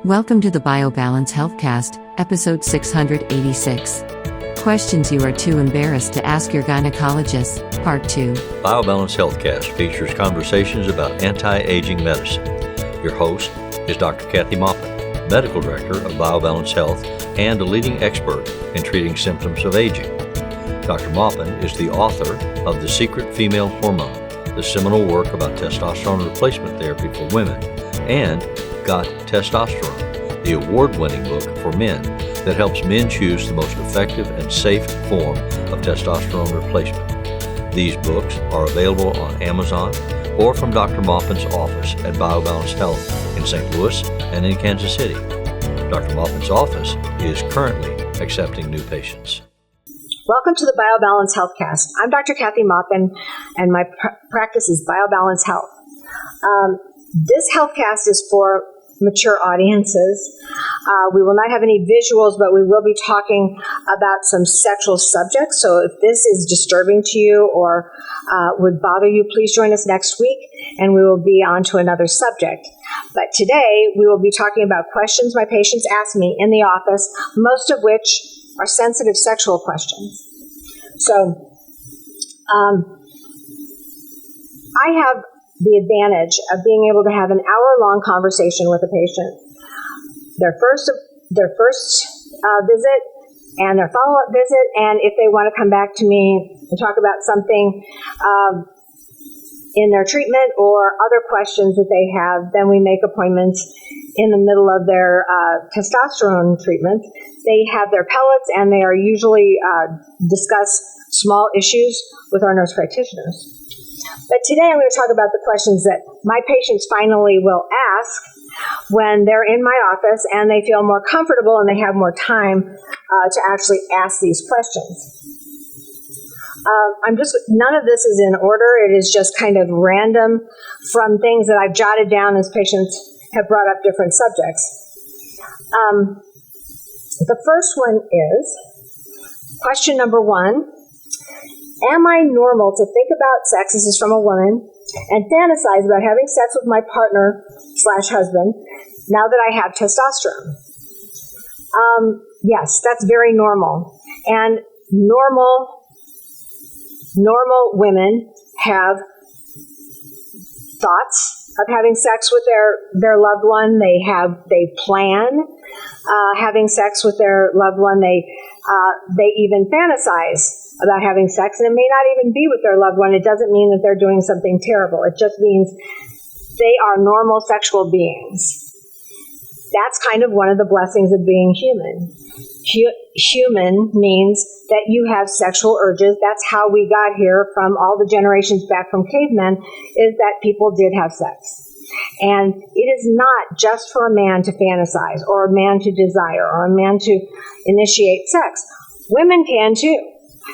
Welcome to the BioBalance Healthcast, episode 686. Questions you are too embarrassed to ask your gynecologist, part 2. BioBalance Healthcast features conversations about anti-aging medicine. Your host is Dr. Kathy Maupin, Medical Director of BioBalance Health and a leading expert in treating symptoms of aging. Dr. Maupin is the author of The Secret Female Hormone, the seminal work about testosterone replacement therapy for women, and Got Testosterone, the award-winning book for men that helps men choose the most effective and safe form of testosterone replacement. These books are available on Amazon or from Dr. Maupin's office at BioBalance Health in St. Louis and in Kansas City. Dr. Maupin's office is currently accepting new patients. Welcome to the BioBalance Healthcast. I'm Dr. Kathy Maupin, and my practice is BioBalance Health. This healthcast is for mature audiences. We will not have any visuals, but we will be talking about some sexual subjects. So if this is disturbing to you or would bother you, please join us next week, and we will be on to another subject. But today, we will be talking about questions my patients ask me in the office, most of which are sensitive sexual questions. So I have the advantage of being able to have an hour-long conversation with a patient. Their first visit and their follow-up visit, and if they want to come back to me and talk about something in their treatment or other questions that they have, then we make appointments in the middle of their testosterone treatment. They have their pellets, and they are usually discuss small issues with our nurse practitioners. But today I'm going to talk about the questions that my patients finally will ask when they're in my office and they feel more comfortable and they have more time to actually ask these questions. None of this is in order. It is just kind of random from things that I've jotted down as patients have brought up different subjects. The first one is, question number 1, am I normal to think about sex, this is from a woman, and fantasize about having sex with my partner/husband now that I have testosterone? Yes, that's very normal. And normal women have thoughts of having sex with their loved one. They plan having sex with their loved one. They even fantasize about having sex, and it may not even be with their loved one. It doesn't mean that they're doing something terrible. It just means they are normal sexual beings. That's kind of one of the blessings of being human. Human means that you have sexual urges. That's how we got here from all the generations back from cavemen, is that people did have sex. And it is not just for a man to fantasize or a man to desire or a man to initiate sex. Women can too.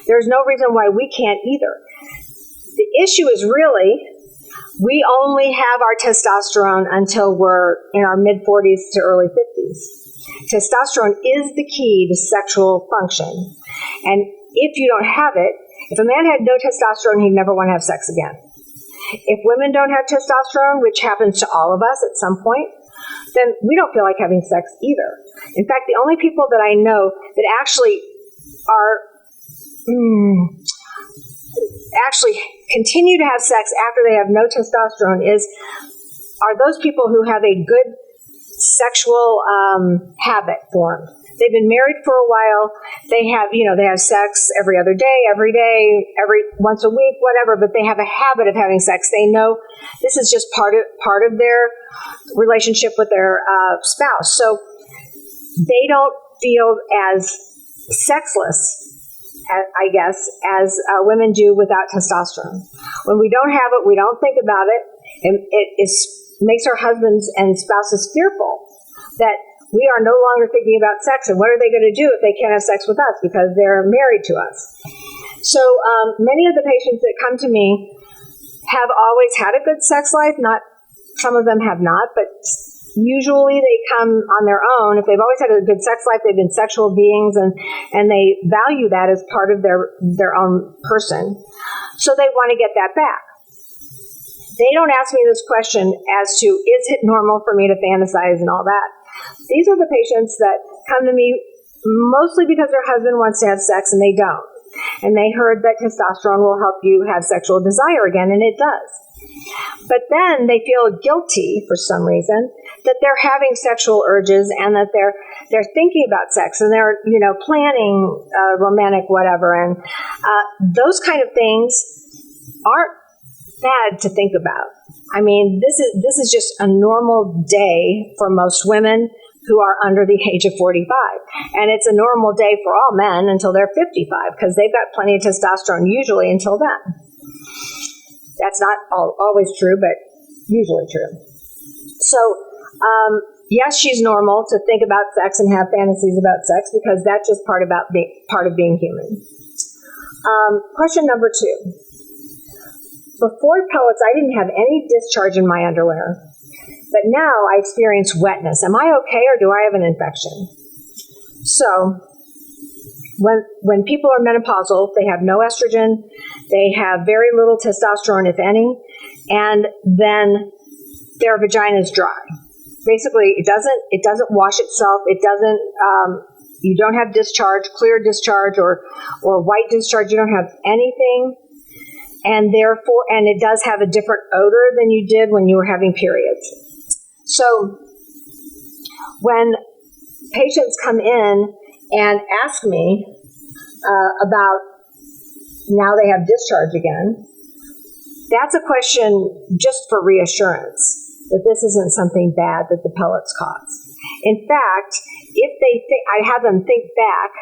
There's no reason why we can't either. The issue is really, we only have our testosterone until we're in our mid-40s to early 50s. Testosterone is the key to sexual function. And if you don't have it, if a man had no testosterone, he'd never want to have sex again. If women don't have testosterone, which happens to all of us at some point, then we don't feel like having sex either. In fact, the only people that I know that actually continue to have sex after they have no testosterone are those people who have a good sexual habit formed. They've been married for a while. They have sex every other day, every once a week, whatever, but they have a habit of having sex. They know this is just part of their relationship with their spouse. So they don't feel as sexless, I guess, as women do without testosterone. When we don't have it, we don't think about it, and it makes our husbands and spouses fearful that we are no longer thinking about sex, and what are they going to do if they can't have sex with us because they're married to us? So many of the patients that come to me have always had a good sex life. Some of them have not, but usually they come on their own. If they've always had a good sex life, they've been sexual beings, and they value that as part of their own person. So they want to get that back. They don't ask me this question as to, is it normal for me to fantasize and all that? These are the patients that come to me mostly because their husband wants to have sex and they don't. And they heard that testosterone will help you have sexual desire again, and it does. But then they feel guilty for some reason that they're having sexual urges and that they're thinking about sex and they're planning romantic whatever, and those kind of things aren't bad to think about. I mean, this is just a normal day for most women who are under the age of 45. And it's a normal day for all men until they're 55 because they've got plenty of testosterone usually until then. That's not always true, but usually true. So, yes, she's normal to think about sex and have fantasies about sex because that's just part of being human. Question number 2. Before pellets, I didn't have any discharge in my underwear, but now I experience wetness. Am I okay or do I have an infection? So, when people are menopausal, they have no estrogen, they have very little testosterone, if any, and then their vagina is dry. Basically, it doesn't wash itself. It doesn't. You don't have discharge, clear discharge, or white discharge. You don't have anything, and therefore, and it does have a different odor than you did when you were having periods. So, when patients come in and ask me about now they have discharge again, that's a question just for reassurance that this isn't something bad that the pellets cause. In fact, if I have them think back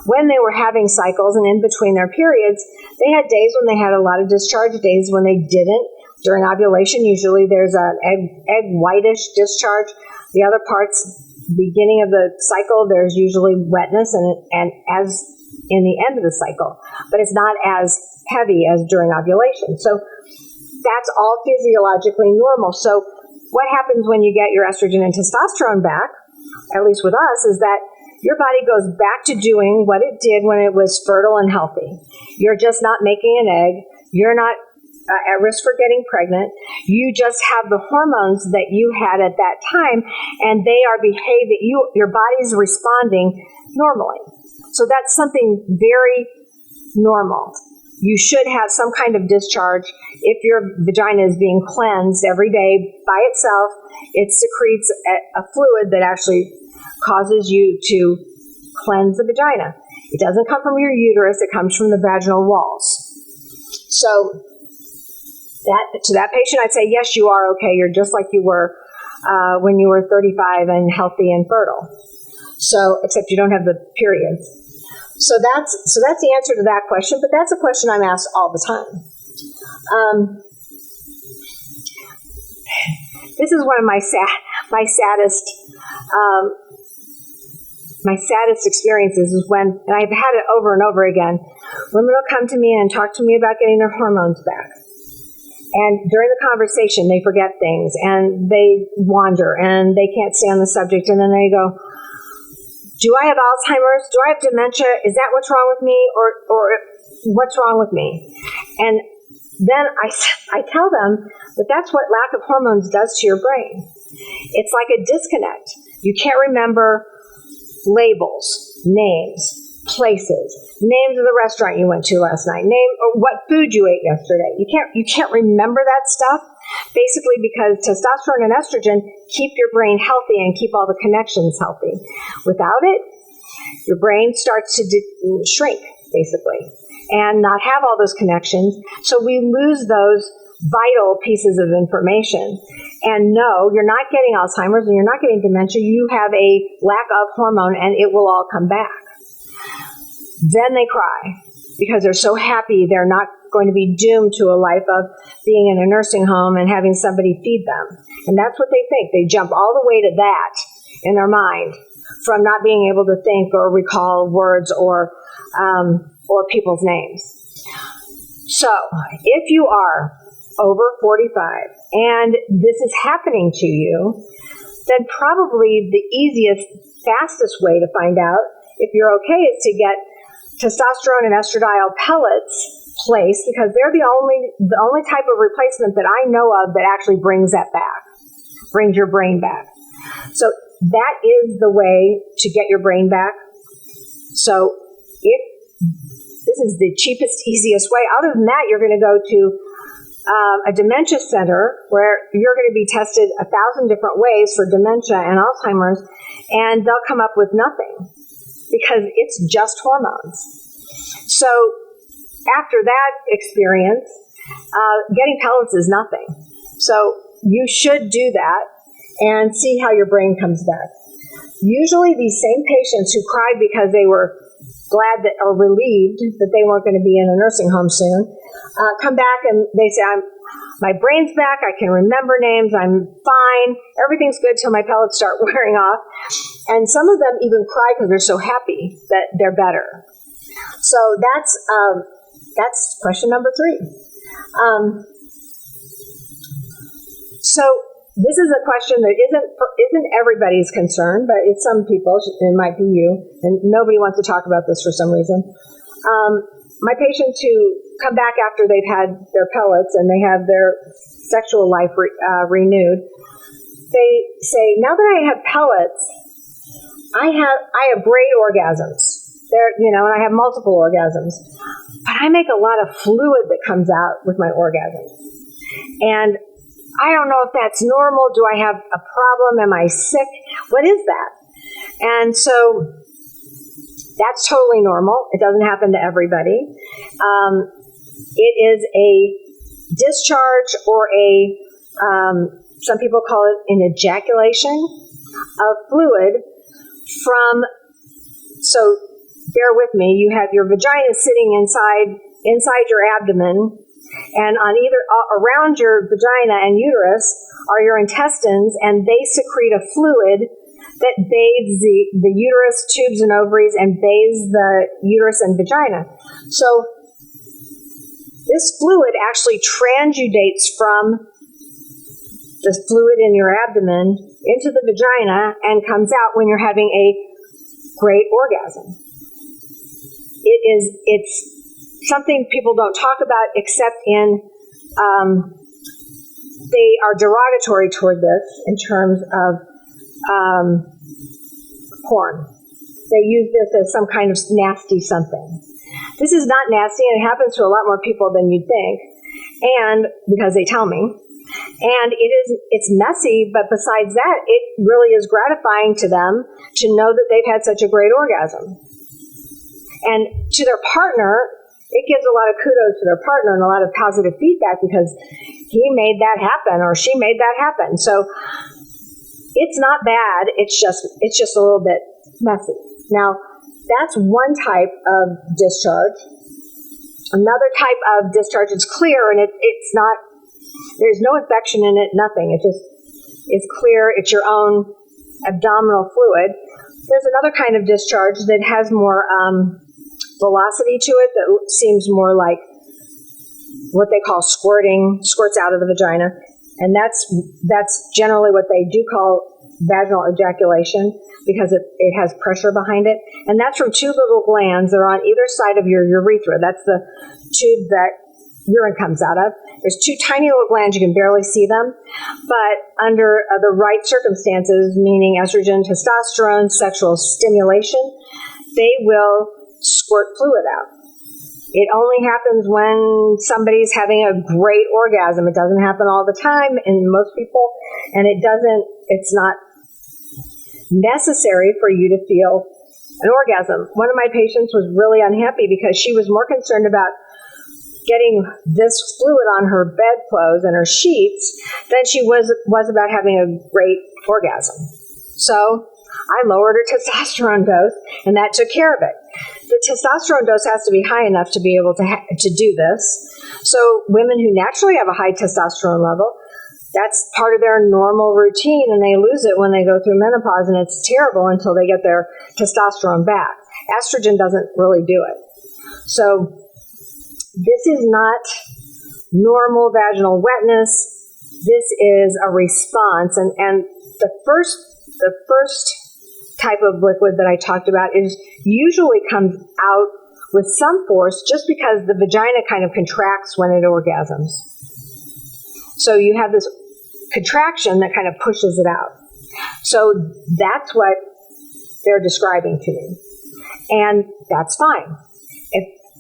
when they were having cycles and in between their periods, they had days when they had a lot of discharge, days when they didn't. During ovulation, usually there's an egg whitish discharge. The other parts, beginning of the cycle, there's usually wetness and as in the end of the cycle, but it's not as heavy as during ovulation. So that's all physiologically normal. So what happens when you get your estrogen and testosterone back, at least with us, is that your body goes back to doing what it did when it was fertile and healthy. You're just not making an egg. You're not at risk for getting pregnant. You just have the hormones that you had at that time, and they are behaving. Your body's responding normally. So that's something very normal. You should have some kind of discharge. If your vagina is being cleansed every day by itself, it secretes a fluid that actually causes you to cleanse the vagina. It doesn't come from your uterus, it comes from the vaginal walls. So to that patient, I'd say, yes, you are okay. You're just like you were when you were 35 and healthy and fertile. So, except you don't have the periods. So that's the answer to that question, but that's a question I'm asked all the time. This is one of my saddest experiences is when, and I've had it over and over again, women will come to me and talk to me about getting their hormones back. And during the conversation, they forget things and they wander and they can't stay on the subject. And then they go, do I have Alzheimer's? Do I have dementia? Is that what's wrong with me? Or what's wrong with me? And then I tell them that that's what lack of hormones does to your brain. It's like a disconnect. You can't remember labels, names, places, names of the restaurant you went to last night, name or what food you ate yesterday. You can't remember that stuff, basically because testosterone and estrogen keep your brain healthy and keep all the connections healthy. Without it, your brain starts to shrink, basically, and not have all those connections. So we lose those vital pieces of information. And no, you're not getting Alzheimer's and you're not getting dementia. You have a lack of hormone and it will all come back. Then they cry because they're so happy they're not going to be doomed to a life of being in a nursing home and having somebody feed them. And that's what they think. They jump all the way to that in their mind from not being able to think or recall words or people's names. So if you are over 45 and this is happening to you, then probably the easiest, fastest way to find out if you're okay is to get testosterone and estradiol pellets placed, because they're the only type of replacement that I know of that actually brings that back, brings your brain back. So that is the way to get your brain back. So if this is the cheapest, easiest way, other than that, you're going to go to a dementia center where you're going to be tested 1,000 different ways for dementia and Alzheimer's, and they'll come up with nothing because it's just hormones. So after that experience, getting pellets is nothing. So you should do that and see how your brain comes back. Usually these same patients who cried because they were glad that, or relieved that they weren't going to be in a nursing home soon, come back and they say, my brain's back, I can remember names, I'm fine, everything's good till my pellets start wearing off. And some of them even cry because they're so happy that they're better. So that's question number 3. So this is a question that isn't everybody's concern, but it's some people, it might be you, and nobody wants to talk about this for some reason. My patients who come back after they've had their pellets and they have their sexual life renewed, they say, now that I have pellets, I have great orgasms. And I have multiple orgasms, but I make a lot of fluid that comes out with my orgasms. And I don't know if that's normal. Do I have a problem? Am I sick? What is that? And so that's totally normal. It doesn't happen to everybody. It is a discharge or some people call it an ejaculation of fluid from, so bear with me, you have your vagina sitting inside your abdomen, and on either around your vagina and uterus are your intestines, and they secrete a fluid that bathes the uterus, tubes, and ovaries, and bathes the uterus and vagina. So this fluid actually transutates from the fluid in your abdomen into the vagina and comes out when you're having a great orgasm. It's something people don't talk about except in, they are derogatory toward this in terms of porn. They use this as some kind of nasty something. This is not nasty, and it happens to a lot more people than you'd think, and because they tell me. And it's messy, but besides that, it really is gratifying to them to know that they've had such a great orgasm. And to their partner, it gives a lot of kudos to their partner and a lot of positive feedback because he made that happen or she made that happen. So it's not bad. It's just a little bit messy. Now, that's one type of discharge. Another type of discharge is clear, and it's not, there's no infection in it, nothing. It's clear. It's your own abdominal fluid. There's another kind of discharge that has more velocity to it, that seems more like what they call squirts out of the vagina. And that's generally what they do call vaginal ejaculation because it has pressure behind it. And that's from two little glands that are on either side of your urethra. That's the tube that urine comes out of. There's two tiny little glands. You can barely see them. But under the right circumstances, meaning estrogen, testosterone, sexual stimulation, they will squirt fluid out. It only happens when somebody's having a great orgasm. It doesn't happen all the time in most people, and it's not necessary for you to feel an orgasm. One of my patients was really unhappy because she was more concerned about getting this fluid on her bedclothes and her sheets than she was about having a great orgasm. So I lowered her testosterone dose, and that took care of it. The testosterone dose has to be high enough to be able to do this. So women who naturally have a high testosterone level, that's part of their normal routine, and they lose it when they go through menopause, and it's terrible until they get their testosterone back. Estrogen doesn't really do it. So this is not normal vaginal wetness. This is a response, and the first type of liquid that I talked about usually comes out with some force just because the vagina kind of contracts when it orgasms. So you have this contraction that kind of pushes it out. So that's what they're describing to me. And that's fine.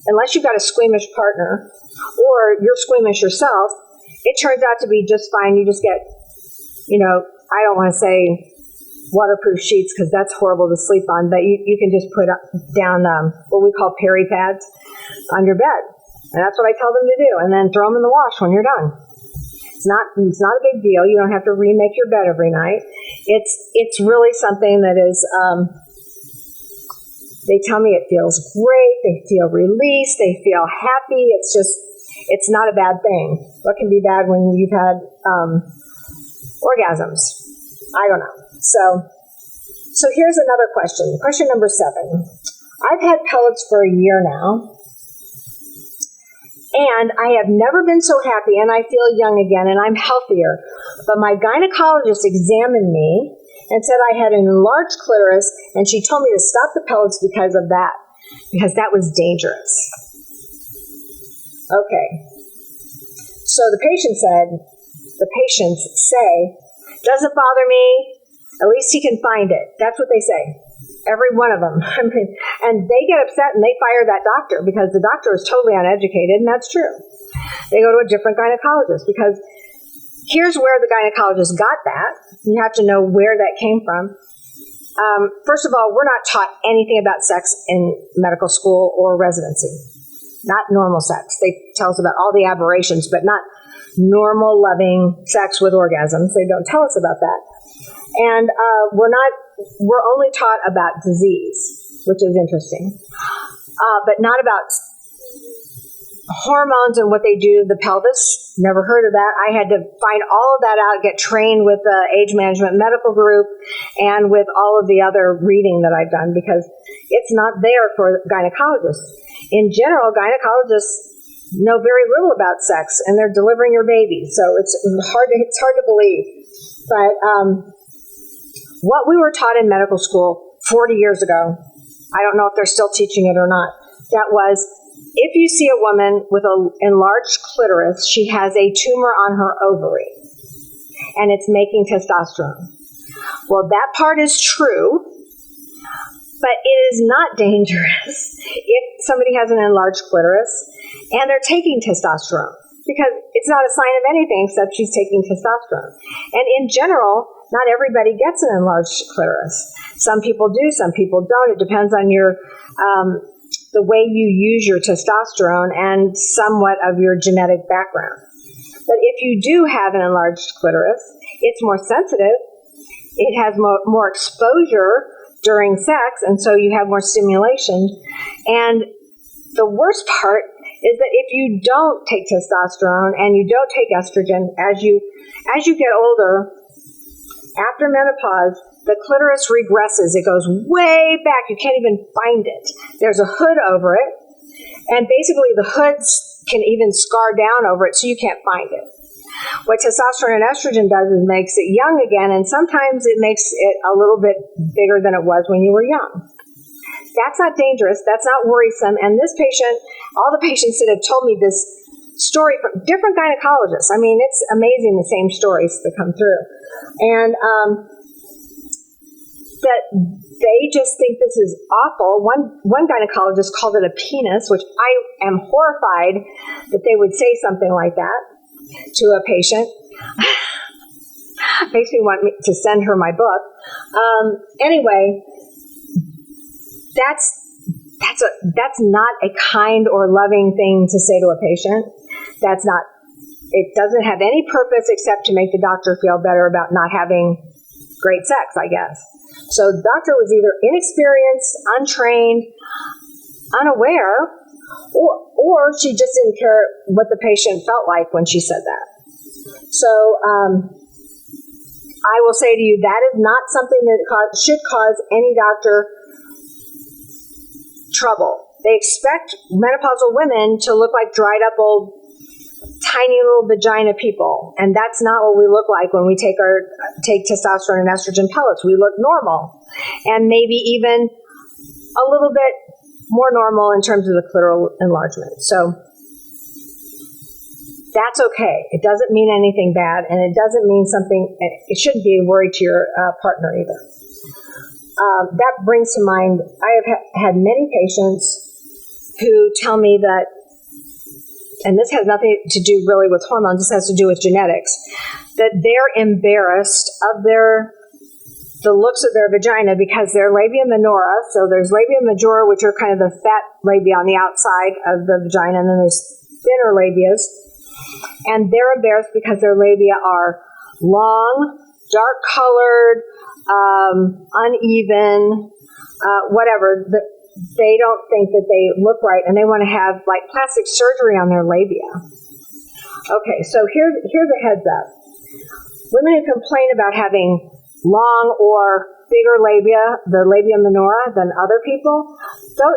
Unless you've got a squeamish partner or you're squeamish yourself, it turns out to be just fine. You just get, I don't want to say waterproof sheets because that's horrible to sleep on, but you can just put down what we call peri pads on your bed. And that's what I tell them to do. And then throw them in the wash when you're done. It's not a big deal. You don't have to remake your bed every night. It's really something that is, they tell me it feels great. They feel released. They feel happy. It's not a bad thing. What can be bad when you've had orgasms? I don't know. So here's another question. Question number 7. I've had pellets for a year now, and I have never been so happy, and I feel young again, and I'm healthier. But my gynecologist examined me and said I had an enlarged clitoris, and she told me to stop the pellets because of that, because that was dangerous. Okay. So the patients say, doesn't bother me, at least he can find it. That's what they say. Every one of them. And they get upset and they fire that doctor because the doctor is totally uneducated, and that's true. They go to a different gynecologist because here's where the gynecologist got that. You have to know where that came from. First of all, we're not taught anything about sex in medical school or residency. Not normal sex. They tell us about all the aberrations, but not normal, loving sex with orgasms. They don't tell us about that. And we're only taught about disease, which is interesting, but not about hormones and what they do to the pelvis. Never heard of that. I had to find all of that out, get trained with the age management medical group and with all of the other reading that I've done because it's not there for gynecologists. In general, gynecologists know very little about sex and they're delivering your baby. So it's hard to believe. But what we were taught in medical school 40 years ago, I don't know if they're still teaching it or not, that was if you see a woman with an enlarged clitoris, she has a tumor on her ovary, and it's making testosterone. Well, that part is true, but it is not dangerous if somebody has an enlarged clitoris and they're taking testosterone, because it's not a sign of anything except she's taking testosterone. And in general, not everybody gets an enlarged clitoris. Some people do, some people don't. It depends on your the way you use your testosterone and somewhat of your genetic background. But if you do have an enlarged clitoris, it's more sensitive. It has more exposure during sex, and so you have more stimulation. And the worst part is that if you don't take testosterone and you don't take estrogen, as you get older, after menopause, the clitoris regresses. It goes way back. You can't even find it. There's a hood over it, and basically the hoods can even scar down over it, so you can't find it. What testosterone and estrogen does is makes it young again, and sometimes it makes it a little bit bigger than it was when you were young. That's not dangerous. That's not worrisome. And this patient, all the patients that have told me this story from different gynecologists, I mean, it's amazing the same stories that come through. And that they just think this is awful. One gynecologist called it a penis, which I am horrified that they would say something like that to a patient. Makes me want to send her my book. Anyway, that's not a kind or loving thing to say to a patient. It doesn't have any purpose except to make the doctor feel better about not having great sex, I guess. So the doctor was either inexperienced, untrained, unaware, or she just didn't care what the patient felt like when she said that. So I will say to you, that is not something that should cause any doctor trouble. They expect menopausal women to look like dried up old tiny little vagina people, and that's not what we look like when we take testosterone and estrogen pellets. We look normal, and maybe even a little bit more normal in terms of the clitoral enlargement. So That's okay. It doesn't mean anything bad, and it doesn't mean something, it shouldn't be a worry to your partner either. That brings to mind, I have had many patients who tell me that, and this has nothing to do really with hormones, this has to do with genetics, that they're embarrassed of the looks of their vagina because their labia minora, so there's labia majora, which are kind of the fat labia on the outside of the vagina, and then there's thinner labias, and they're embarrassed because their labia are long, dark colored, uneven, whatever. They don't think that they look right, and they want to have like plastic surgery on their labia. Okay, so here's a heads up. Women who complain about having long or bigger labia, the labia minora, than other people,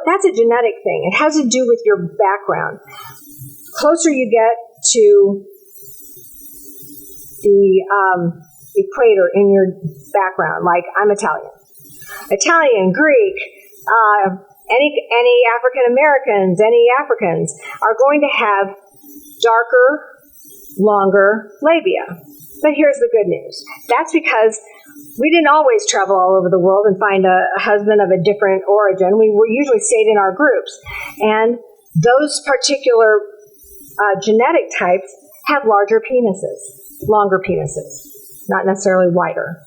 that's a genetic thing. It has to do with your background. Closer you get to the equator in your background, like I'm Italian, Greek, any African Americans, any Africans are going to have darker, longer labia. But here's the good news. That's because we didn't always travel all over the world and find a husband of a different origin. We usually stayed in our groups. And those particular genetic types have larger penises, longer penises, not necessarily wider.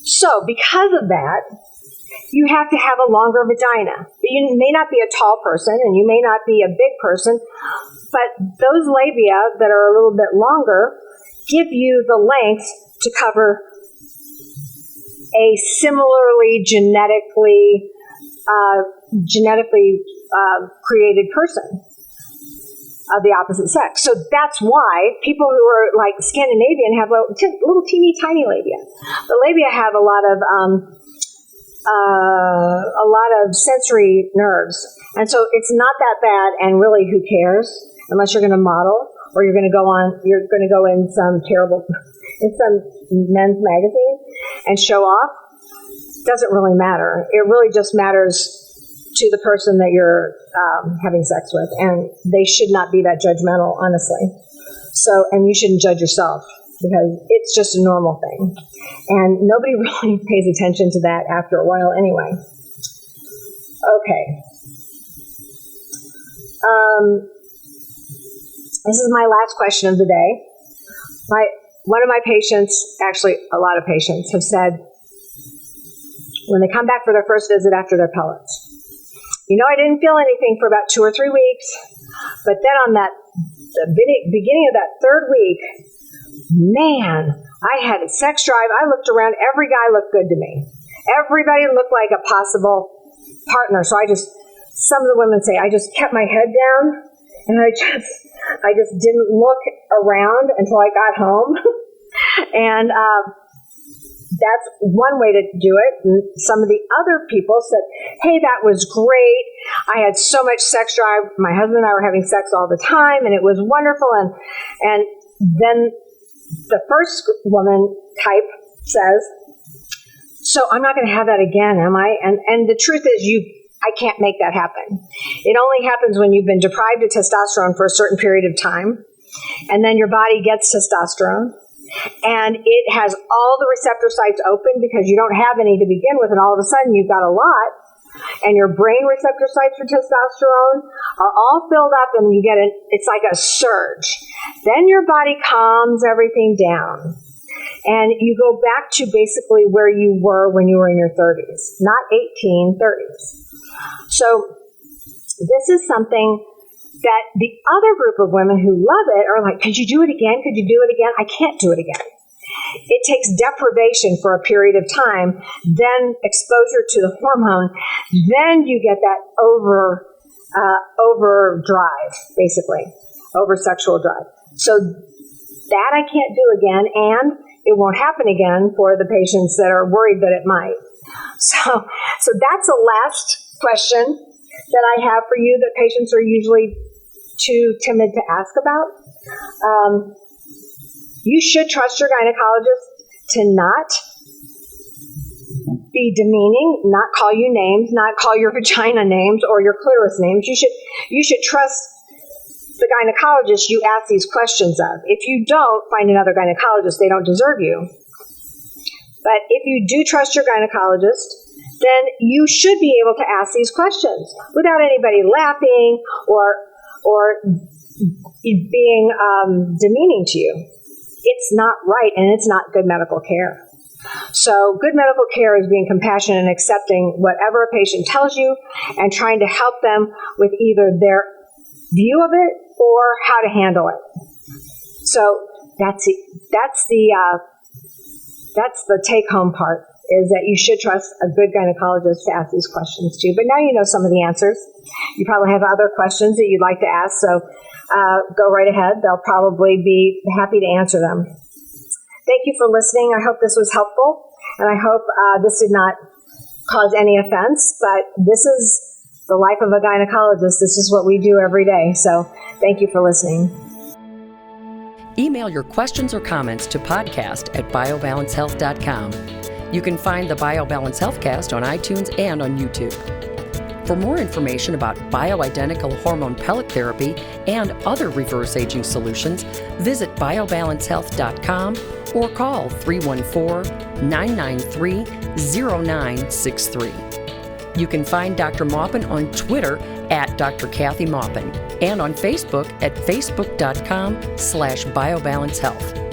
So because of that, you have to have a longer vagina. You may not be a tall person and you may not be a big person, but those labia that are a little bit longer give you the length to cover a similarly genetically created person of the opposite sex. So that's why people who are like Scandinavian have little teeny tiny labia. The labia have a lot of sensory nerves, and so it's not that bad. And really, who cares? Unless you're going to model or you're going to go in some men's magazine and show off. Doesn't really matter. It really just matters to the person that you're having sex with, and they should not be that judgmental, honestly. So, and you shouldn't judge yourself because it's just a normal thing, and nobody really pays attention to that after a while anyway. Okay. This is my last question of the day. One of my patients, actually a lot of patients, have said when they come back for their first visit after their pellets, I didn't feel anything for about 2 or 3 weeks, but then on the beginning of that third week, man, I had a sex drive. I looked around. Every guy looked good to me. Everybody looked like a possible partner. So some of the women say, I just kept my head down and I just didn't look around until I got home. And that's one way to do it. And some of the other people said, hey, that was great. I had so much sex drive. My husband and I were having sex all the time, and it was wonderful. And then the first woman type says, so I'm not going to have that again, am I? And the truth is, I can't make that happen. It only happens when you've been deprived of testosterone for a certain period of time, and then your body gets testosterone. And it has all the receptor sites open because you don't have any to begin with, and all of a sudden you've got a lot, and your brain receptor sites for testosterone are all filled up, and you get it's like a surge. Then your body calms everything down, and you go back to basically where you were when you were in your 30s, not 30s. So this is something that the other group of women who love it are like, could you do it again? Could you do it again? I can't do it again. It takes deprivation for a period of time, then exposure to the hormone, then you get that over drive, basically, over sexual drive. So that I can't do again, and it won't happen again for the patients that are worried that it might. So that's the last question that I have for you that patients are usually too timid to ask about. You should trust your gynecologist to not be demeaning, not call you names, not call your vagina names or your clitoris names. You should trust the gynecologist you ask these questions of. If you don't, find another gynecologist. They don't deserve you. But if you do trust your gynecologist, then you should be able to ask these questions without anybody laughing or being demeaning to you. It's not right, and it's not good medical care. So good medical care is being compassionate and accepting whatever a patient tells you and trying to help them with either their view of it or how to handle it. So that's the take-home part, is that you should trust a good gynecologist to ask these questions to. But now you know some of the answers. You probably have other questions that you'd like to ask, so go right ahead. They'll probably be happy to answer them. Thank you for listening. I hope this was helpful, and I hope this did not cause any offense, but this is the life of a gynecologist. This is what we do every day, so thank you for listening. Email your questions or comments to podcast@biobalancehealth.com. You can find the BioBalance Healthcast on iTunes and on YouTube. For more information about bioidentical hormone pellet therapy and other reverse aging solutions, visit biobalancehealth.com or call 314-993-0963. You can find Dr. Maupin on Twitter @Dr. Kathy Maupin and on Facebook at facebook.com/BioBalance Health.